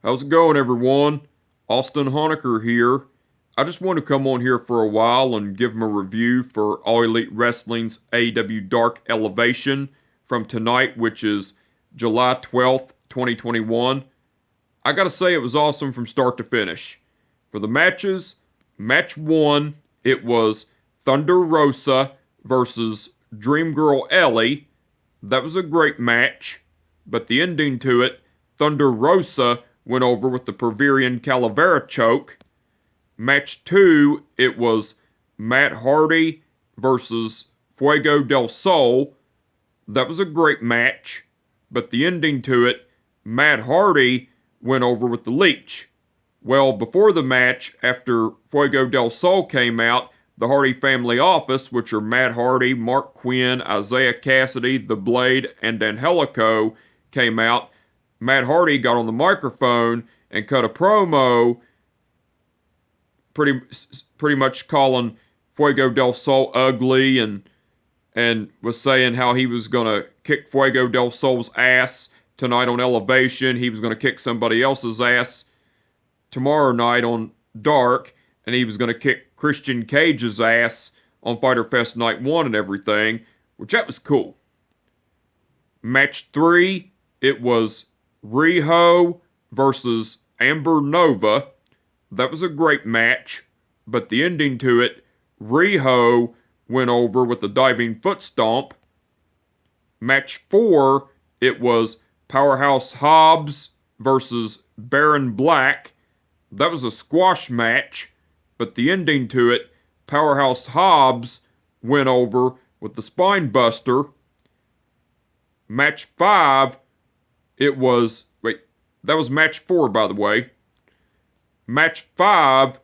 How's it going, everyone? Austin Honecker here. I just want to come on here for a while and give him a review for All Elite Wrestling's AEW Dark Elevation from tonight, which is July 12th, 2021. I gotta say, it was awesome from start to finish. For the matches, match 1, it was Thunder Rosa versus Dream Girl Ellie. That was a great match, but the ending to it, Thunder Rosa went over with the Perverian Calavera choke. Match 2, it was Matt Hardy versus Fuego del Sol. That was a great match, but the ending to it, Matt Hardy went over with the Leech. Well, before the match, after Fuego del Sol came out, the Hardy family office, which are Matt Hardy, Mark Quinn, Isaiah Cassidy, The Blade, and Angelico, came out. Matt Hardy got on the microphone and cut a promo pretty much calling Fuego del Sol ugly and was saying how he was going to kick Fuego del Sol's ass tonight on Elevation. He was going to kick somebody else's ass tomorrow night on Dark, and he was going to kick Christian Cage's ass on Fyter Fest Night 1 and everything, which that was cool. Match 3, it was Riho versus Amber Nova. That was a great match, but the ending to it, Riho went over with the diving foot stomp. Match 4, it was Powerhouse Hobbs versus Baron Black. That was a squash match, but the ending to it, Powerhouse Hobbs went over with the spine buster. Match 5, it was, that was match 4, by the way. Match 5,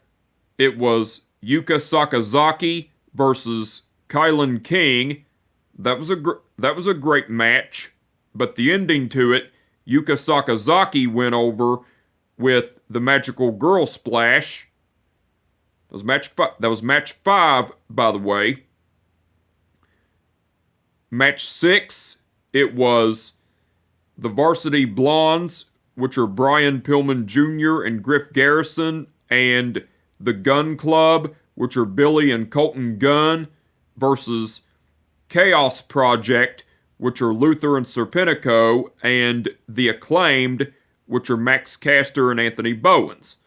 it was Yuka Sakazaki versus Kylan King. That was a great match, but the ending to it, Yuka Sakazaki went over with the Magical Girl Splash. That was match 5, by the way. Match 6, it was the Varsity Blondes, which are Brian Pillman Jr. and Griff Garrison, and the Gun Club, which are Billy and Colton Gunn, versus Chaos Project, which are Luther and Serpentico, and the Acclaimed, which are Max Caster and Anthony Bowens.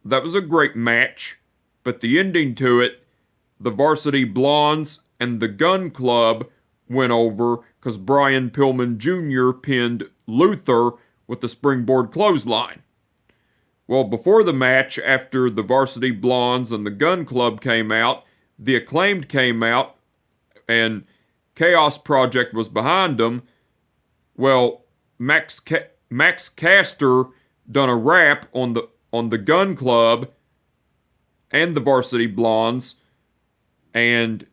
That was a great match, but the ending to it, the Varsity Blondes and the Gun Club went over because Brian Pillman Jr. pinned Luther with the springboard clothesline. Well, before the match, after the Varsity Blondes and the Gun Club came out, the Acclaimed came out, and Chaos Project was behind them. Well, Max Caster done a rap on the Gun Club and the Varsity Blondes, and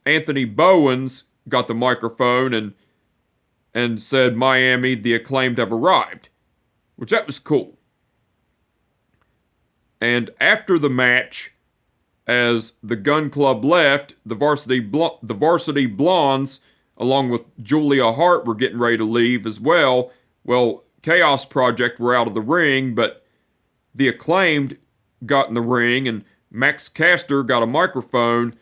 Anthony Bowens got the microphone and said, "Miami, the Acclaimed have arrived," which that was cool. And after the match, as the Gun Club left, the Varsity Blondes, along with Julia Hart, were getting ready to leave as well. Well, Chaos Project were out of the ring, but the Acclaimed got in the ring, and Max Caster got a microphone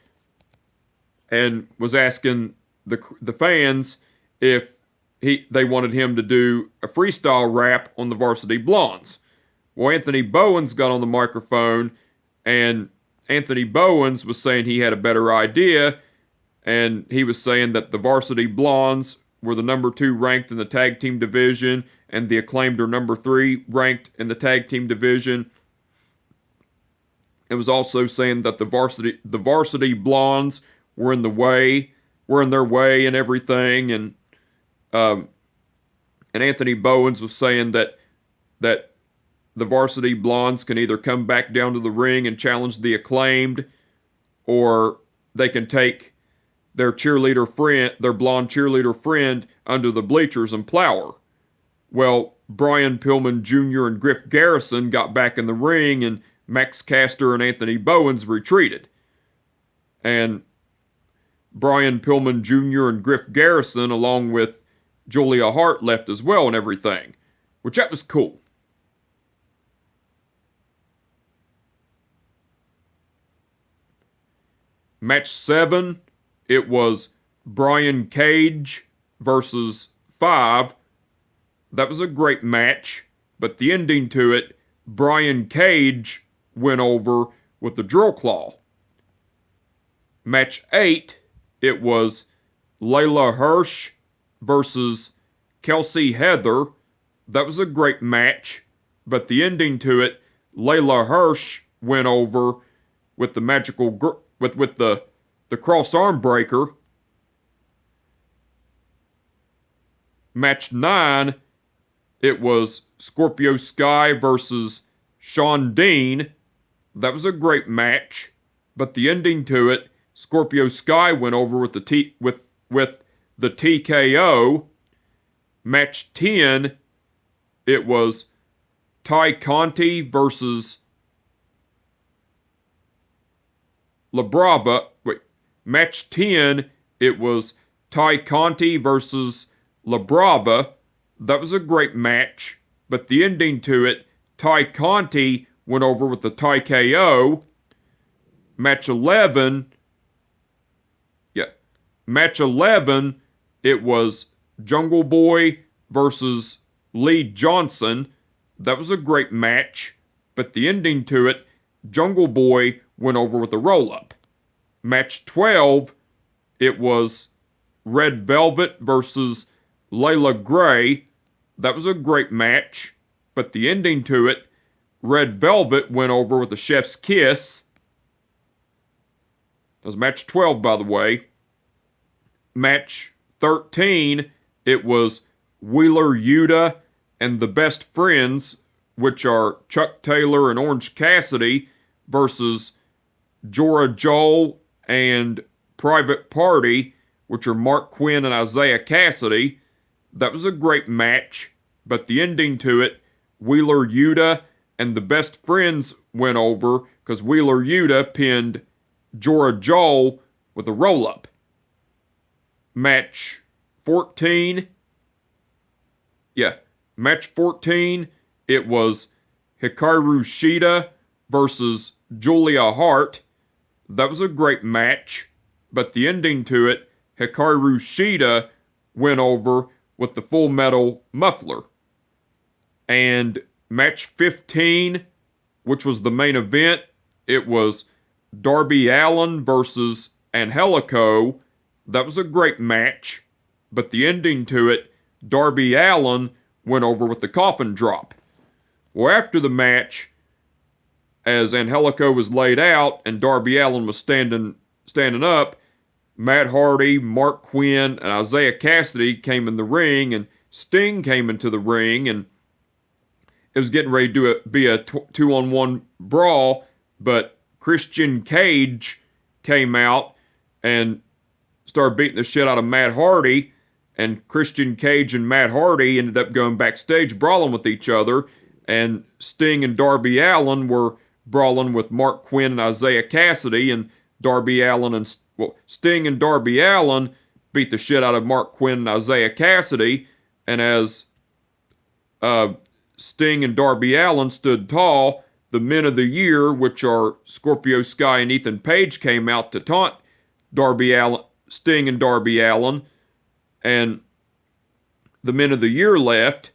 and was asking the fans if they wanted him to do a freestyle rap on the Varsity Blondes. Well, Anthony Bowens got on the microphone, and Anthony Bowens was saying he had a better idea, and he was saying that the Varsity Blondes were the number 2 ranked in the tag team division, and the Acclaimed are number 3 ranked in the tag team division. It was also saying that the Varsity Blondes were in their way and everything, and Anthony Bowens was saying that the Varsity Blondes can either come back down to the ring and challenge the Acclaimed, or they can take their blonde cheerleader friend, under the bleachers and plow her. Well, Brian Pillman Jr. and Griff Garrison got back in the ring, and Max Caster and Anthony Bowens retreated. And Brian Pillman Jr. and Griff Garrison, along with Julia Hart, left as well and everything, which that was cool. Match 7, it was Brian Cage versus 5. That was a great match, but the ending to it, Brian Cage went over with the drill claw. Match 8, it was Layla Hirsch versus Kelsey Heather. That was a great match, but the ending to it, Layla Hirsch went over with the with the cross arm breaker. Match 9, it was Scorpio Sky versus Sean Dean. That was a great match, but the ending to it, Scorpio Sky went over with the TKO. Match 10, it was Ty Conti versus LaBrava. Match 10, it was Ty Conti versus LaBrava. That was a great match, but the ending to it, Ty Conti went over with the TKO. Match 11, it was Jungle Boy versus Lee Johnson. That was a great match, but the ending to it, Jungle Boy went over with a roll-up. Match 12, it was Red Velvet versus Layla Gray. That was a great match, but the ending to it, Red Velvet went over with a chef's kiss. That was match 12, by the way. Match 13, it was Wheeler Yuta and the Best Friends, which are Chuck Taylor and Orange Cassidy, versus Jorah Joel and Private Party, which are Mark Quinn and Isaiah Cassidy. That was a great match, but the ending to it, Wheeler Yuta and the Best Friends went over because Wheeler Yuta pinned Jorah Joel with a roll-up. Match 14, it was Hikaru Shida versus Julia Hart. That was a great match, but the ending to it, Hikaru Shida went over with the Full Metal Muffler. And match 15, which was the main event, it was Darby Allin versus Angelico. That was a great match, but the ending to it, Darby Allin went over with the coffin drop. Well, after the match, as Angelico was laid out and Darby Allin was standing up, Matt Hardy, Mark Quinn, and Isaiah Cassidy came in the ring, and Sting came into the ring, and it was getting ready to be a 2-on-1 brawl, but Christian Cage came out and started beating the shit out of Matt Hardy, and Christian Cage and Matt Hardy ended up going backstage brawling with each other, and Sting and Darby Allin were brawling with Mark Quinn and Isaiah Cassidy, and Sting and Darby Allin beat the shit out of Mark Quinn and Isaiah Cassidy, and as Sting and Darby Allin stood tall, the Men of the Year, which are Scorpio Sky and Ethan Page, came out to taunt Sting and Darby Allin, and the Men of the Year left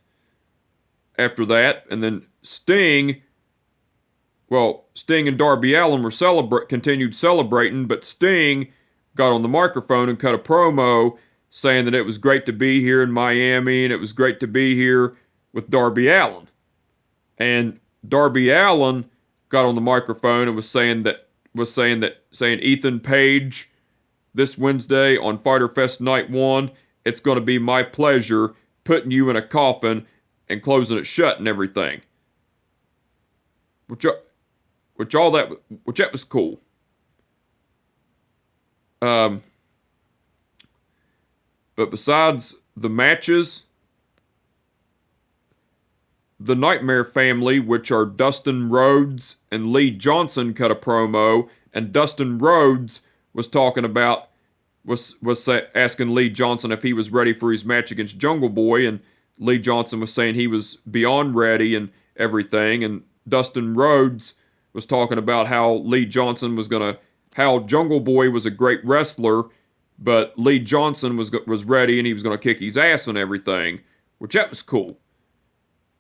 after that, and then Sting and Darby Allin were continued celebrating, but Sting got on the microphone and cut a promo saying that it was great to be here in Miami and it was great to be here with Darby Allin. And Darby Allin got on the microphone and was saying Ethan Page, this Wednesday on Fyter Fest Night 1, it's going to be my pleasure putting you in a coffin and closing it shut and everything. Which that was cool. But besides the matches, the Nightmare Family, which are Dustin Rhodes and Lee Johnson, cut a promo, and Dustin Rhodes was asking Lee Johnson if he was ready for his match against Jungle Boy, and Lee Johnson was saying he was beyond ready and everything, and Dustin Rhodes was talking about how Lee Johnson was going to how Jungle Boy was a great wrestler, but Lee Johnson was ready and he was going to kick his ass and everything, which that was cool.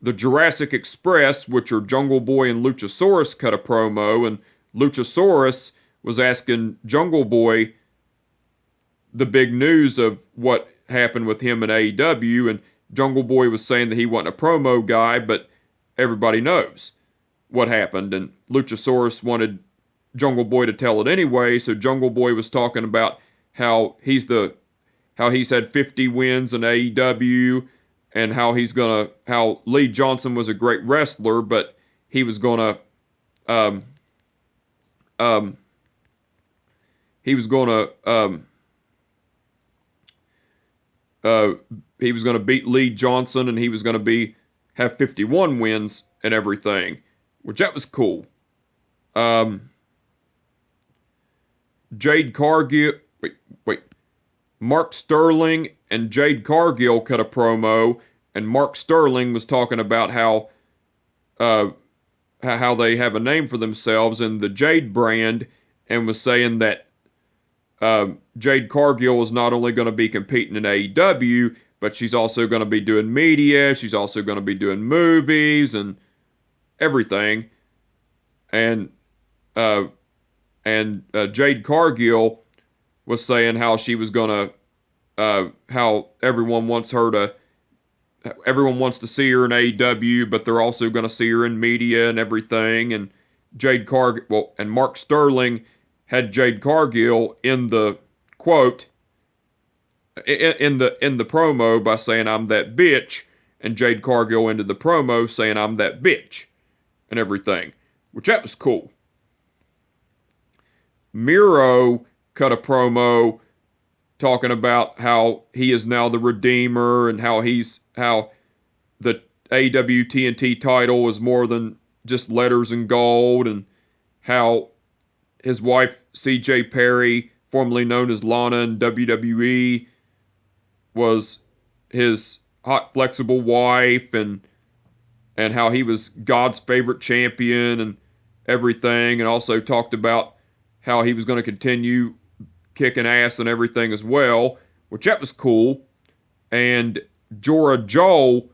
The Jurassic Express, which are Jungle Boy and Luchasaurus, cut a promo, and Luchasaurus was asking Jungle Boy the big news of what happened with him in AEW, and Jungle Boy was saying that he wasn't a promo guy, but everybody knows what happened, and Luchasaurus wanted Jungle Boy to tell it anyway, so Jungle Boy was talking about how he's had 50 wins in AEW, and how Lee Johnson was a great wrestler, but he was gonna beat Lee Johnson, and he was gonna have 51 wins and everything, which that was cool. Jade Cargill, wait, Mark Sterling and Jade Cargill cut a promo, and Mark Sterling was talking about how they have a name for themselves in the Jade brand, and was saying that Jade Cargill is not only going to be competing in AEW, but she's also going to be doing media, she's also going to be doing movies and everything. And Jade Cargill was saying how she was going to, how everyone wants to see her in AEW, but they're also going to see her in media and everything. And and Mark Sterling had Jade Cargill in the quote in the promo by saying, "I'm that bitch," and Jade Cargill ended the promo saying, "I'm that bitch," and everything, which that was cool. Miro cut a promo talking about how he is now the Redeemer, and how the AEW TNT title is more than just letters and gold, and how his wife CJ Perry, formerly known as Lana in WWE, was his hot flexible wife, and how he was God's favorite champion and everything, and also talked about how he was going to continue kicking ass and everything as well, which that was cool. And Jorah Joel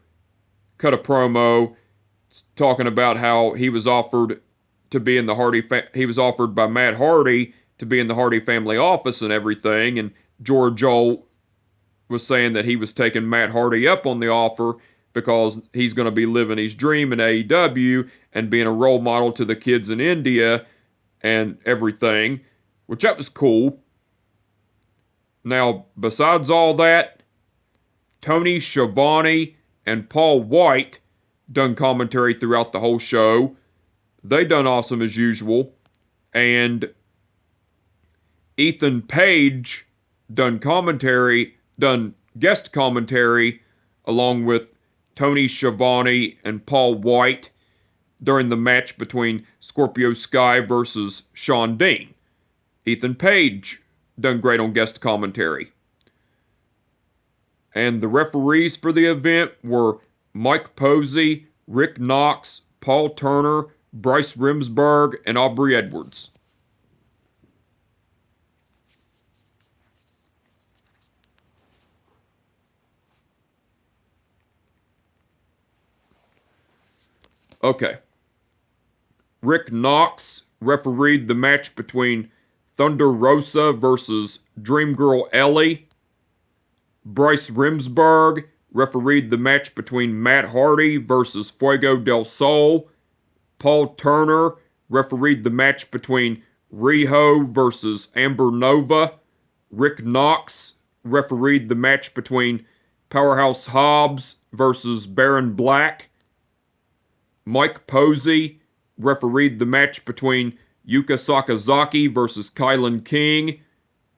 cut a promo talking about how he was offered to be in the he was offered by Matt Hardy to be in the Hardy family office and everything, and Jorah Joel was saying that he was taking Matt Hardy up on the offer because he's going to be living his dream in AEW and being a role model to the kids in India and everything, which that was cool. Now, besides all that, Tony Schiavone and Paul White done commentary throughout the whole show. They done awesome as usual. And Ethan Page done guest commentary along with Tony Schiavone and Paul White during the match between Scorpio Sky versus Shawn Dean. Ethan Page done great on guest commentary. And the referees for the event were Mike Posey, Rick Knox, Paul Turner, Bryce Remsburg, and Aubrey Edwards. Okay. Rick Knox refereed the match between Thunder Rosa versus Dream Girl Ellie. Bryce Remsburg refereed the match between Matt Hardy versus Fuego del Sol. Paul Turner refereed the match between Riho versus Amber Nova. Rick Knox refereed the match between Powerhouse Hobbs versus Baron Black. Mike Posey refereed the match between Yuka Sakazaki versus Kylan King.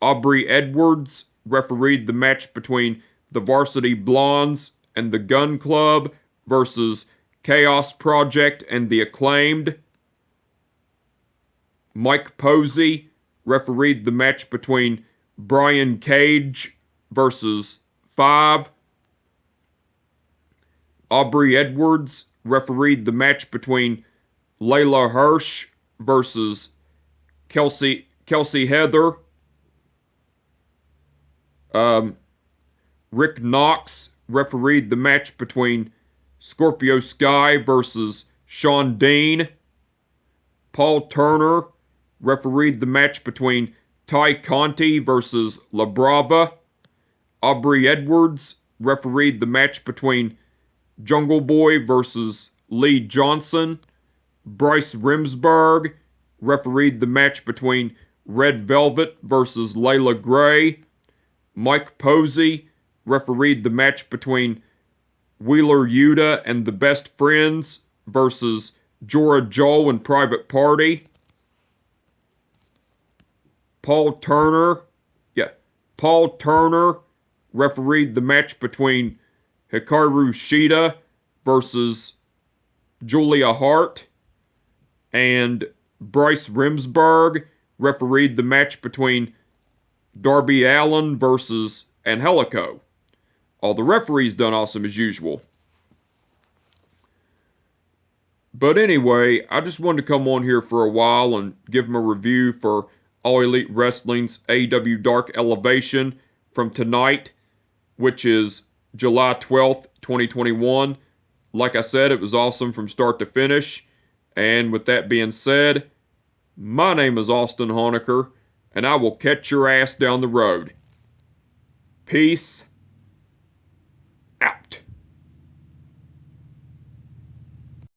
Aubrey Edwards refereed the match between the Varsity Blondes and the Gun Club versus Chaos Project and the Acclaimed. Mike Posey refereed the match between Brian Cage versus Five. Aubrey Edwards refereed the match between Layla Hirsch versus Kelsey Kelsey Heather. Rick Knox refereed the match between Scorpio Sky versus Sean Dean. Paul Turner refereed the match between Ty Conti versus La Brava. Aubrey Edwards refereed the match between Jungle Boy versus Lee Johnson. Bryce Remsburg refereed the match between Red Velvet versus Layla Gray. Mike Posey refereed the match between Wheeler Yuta and the Best Friends versus Jorah Joel and Private Party. Paul Turner refereed the match between Hikaru Shida versus Julia Hart. And Bryce Remsburg refereed the match between Darby Allin versus Angelico. All the referees done awesome as usual. But anyway, I just wanted to come on here for a while and give them a review for All Elite Wrestling's AEW Dark Elevation from tonight, which is July 12th, 2021. Like I said, it was awesome from start to finish. And with that being said, my name is Austin Honecker, and I will catch your ass down the road. Peace out.